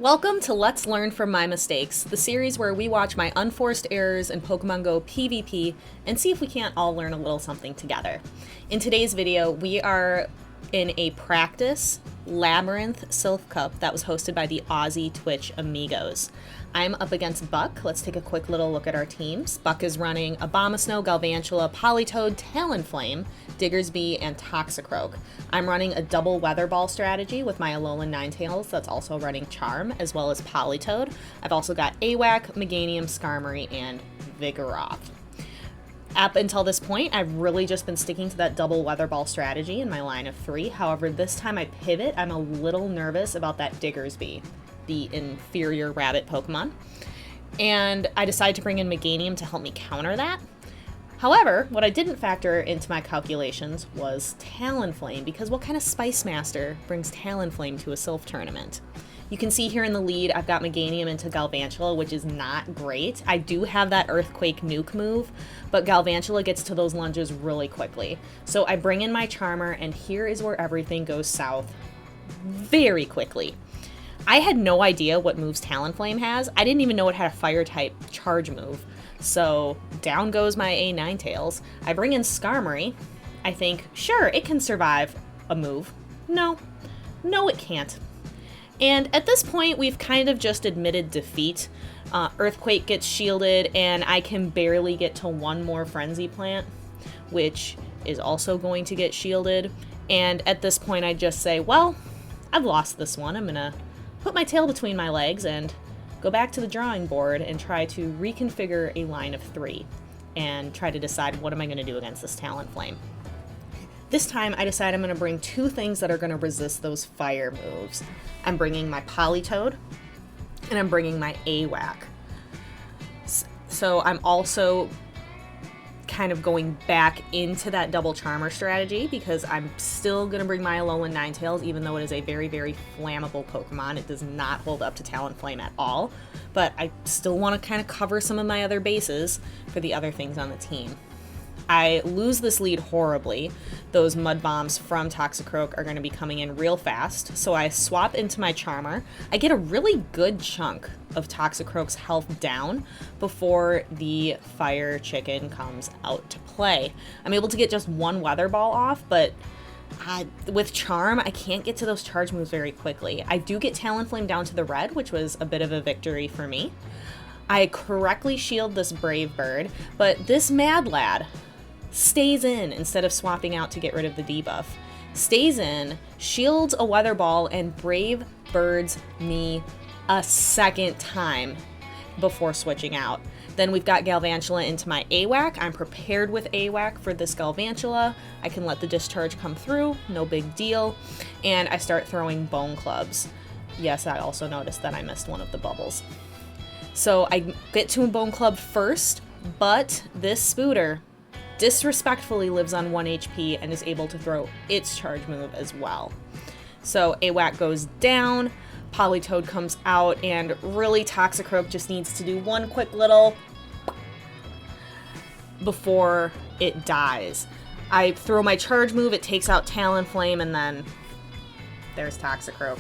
Welcome to Let's Learn from My Mistakes, the series where we watch my unforced errors in Pokemon Go PvP and see if we can't all learn a little something together. In today's video, we are in a practice Labyrinth Silph Cup that was hosted by the Aussie Twitch Amigos. I'm up against Bukk. Let's take a quick little look at our teams. Bukk is running Abomasnow, Galvantula, Politoed, Talonflame, Diggersby, and Toxicroak. I'm running a double Weather Ball strategy with my Alolan Ninetales that's also running Charm, as well as Politoed. I've also got AWAC, Meganium, Skarmory, and Vigoroth. Up until this point, I've really just been sticking to that double Weather Ball strategy in my line of 3. However, this time I pivot. I'm a little nervous about that Diggersby, the inferior rabbit Pokemon. And I decided to bring in Meganium to help me counter that. However, what I didn't factor into my calculations was Talonflame, because what kind of Spice Master brings Talonflame to a Silph Tournament? You can see here in the lead, I've got Meganium into Galvantula, which is not great. I do have that Earthquake Nuke move, but Galvantula gets to those lunges really quickly. So I bring in my Charmer, and here is where everything goes south very quickly. I had no idea what moves Talonflame has. I didn't even know it had a Fire-type charge move. So down goes my A Ninetales. I bring in Skarmory. I think, sure, it can survive a move. No, it can't. And at this point, we've kind of just admitted defeat. Earthquake gets shielded, and I can barely get to one more Frenzy Plant, which is also going to get shielded. And at this point, I just say, well, I've lost this one. I'm gonna put my tail between my legs and go back to the drawing board and try to reconfigure a line of 3 and try to decide what am I going to do against this Talonflame. This time I decide I'm going to bring 2 things that are going to resist those fire moves. I'm bringing my Politoed and I'm bringing my AWAC. So I'm also kind of going back into that double Charmer strategy because I'm still going to bring my Alolan Ninetales, even though it is a very, very flammable Pokemon. It does not hold up to Talonflame at all, but I still want to kind of cover some of my other bases for the other things on the team. I lose this lead horribly. Those Mud Bombs from Toxicroak are going to be coming in real fast, so I swap into my Charmer. I get a really good chunk of Toxicroak's health down before the Fire Chicken comes out to play. I'm able to get just one Weather Ball off, but with Charm, I can't get to those charge moves very quickly. I do get Talonflame down to the red, which was a bit of a victory for me. I correctly shield this Brave Bird, but this Mad Lad stays in instead of swapping out to get rid of the debuff. Stays in, shields a Weather Ball, and Brave Birds me a second time before switching out. Then we've got Galvantula into my AWAC. I'm prepared with AWAC for this Galvantula. I can let the discharge come through, no big deal. And I start throwing Bone Clubs. Yes, I also noticed that I missed one of the bubbles. So I get to a Bone Club first, but this Spooter disrespectfully lives on 1 HP and is able to throw its charge move as well. So AWAC goes down, Politoed comes out, and really Toxicroak just needs to do one quick little before it dies. I throw my charge move, it takes out Talonflame, and then there's Toxicroak.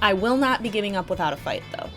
I will not be giving up without a fight, though.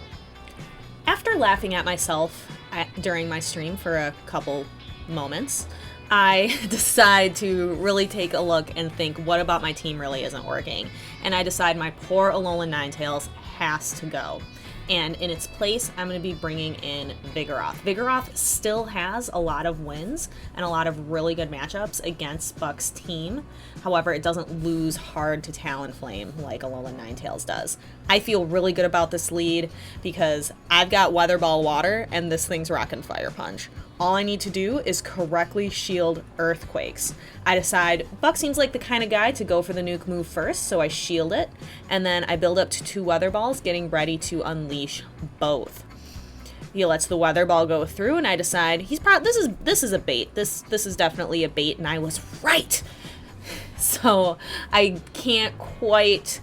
After laughing at myself during my stream for a couple moments, I decide to really take a look and think, what about my team really isn't working? And I decide my poor Alolan Ninetales has to go. And in its place, I'm going to be bringing in Vigoroth. Vigoroth still has a lot of wins and a lot of really good matchups against Buck's team. However, it doesn't lose hard to Talonflame like Alolan Ninetales does. I feel really good about this lead because I've got Weather Ball Water and this thing's rockin' Fire Punch. All I need to do is correctly shield Earthquakes. I decide Bukk seems like the kind of guy to go for the nuke move first, so I shield it, and then I build up to 2 Weather Balls, getting ready to unleash both. He lets the Weather Ball go through, and I decide this is a bait. This is definitely a bait, and I was right. So I can't quite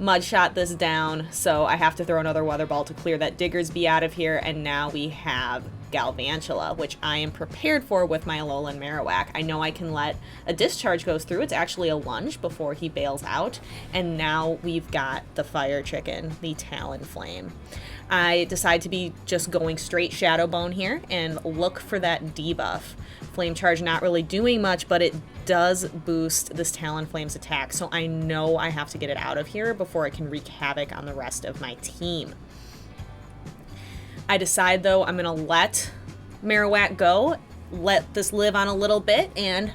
Mudshot this down, so I have to throw another Weather Ball to clear that Diggersby out of here, and now we have Galvantula, which I am prepared for with my Alolan Marowak. I know I can let a discharge go through. It's actually a lunge before he bails out. And now we've got the fire chicken, the Talonflame. I decide to be just going straight Shadow Bone here and look for that debuff. Flame Charge not really doing much, but it does boost this Talonflame's attack, so I know I have to get it out of here before it can wreak havoc on the rest of my team. I decide, though, I'm going to let Marowak go, let this live on a little bit, and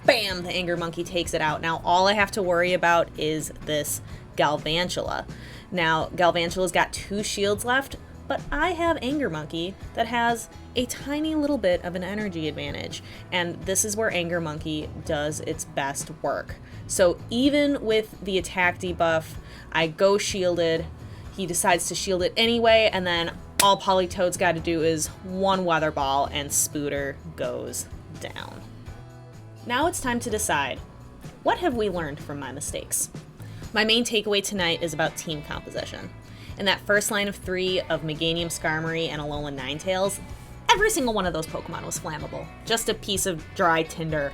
bam, the Anger Monkey takes it out. Now, all I have to worry about is this Galvantula. Now, Galvantula's got 2 shields left, but I have Anger Monkey that has a tiny little bit of an energy advantage, and this is where Anger Monkey does its best work. So even with the attack debuff, I go shielded, he decides to shield it anyway, and then all Politoed's got to do is one Weather Ball, and Spooter goes down. Now it's time to decide, what have we learned from my mistakes? My main takeaway tonight is about team composition. In that first line of 3 of Meganium Skarmory and Alolan Ninetales, every single one of those Pokemon was flammable. Just a piece of dry tinder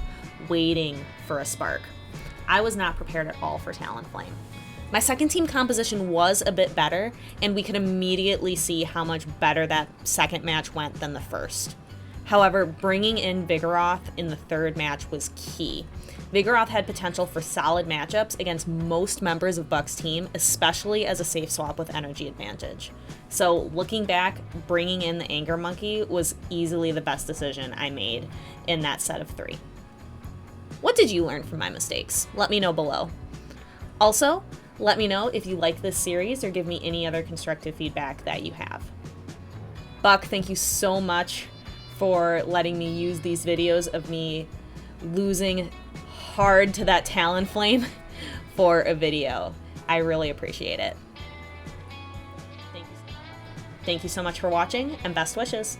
waiting for a spark. I was not prepared at all for Talonflame. My second team composition was a bit better, and we could immediately see how much better that second match went than the first. However, bringing in Vigoroth in the third match was key. Vigoroth had potential for solid matchups against most members of Bukk's team, especially as a safe swap with energy advantage. So looking back, bringing in the Anger Monkey was easily the best decision I made in that set of 3. What did you learn from my mistakes? Let me know below. Also, let me know if you like this series or give me any other constructive feedback that you have. Bukk, thank you so much for letting me use these videos of me losing hard to that Talonflame for a video. I really appreciate it. Thank you so much for watching, and best wishes.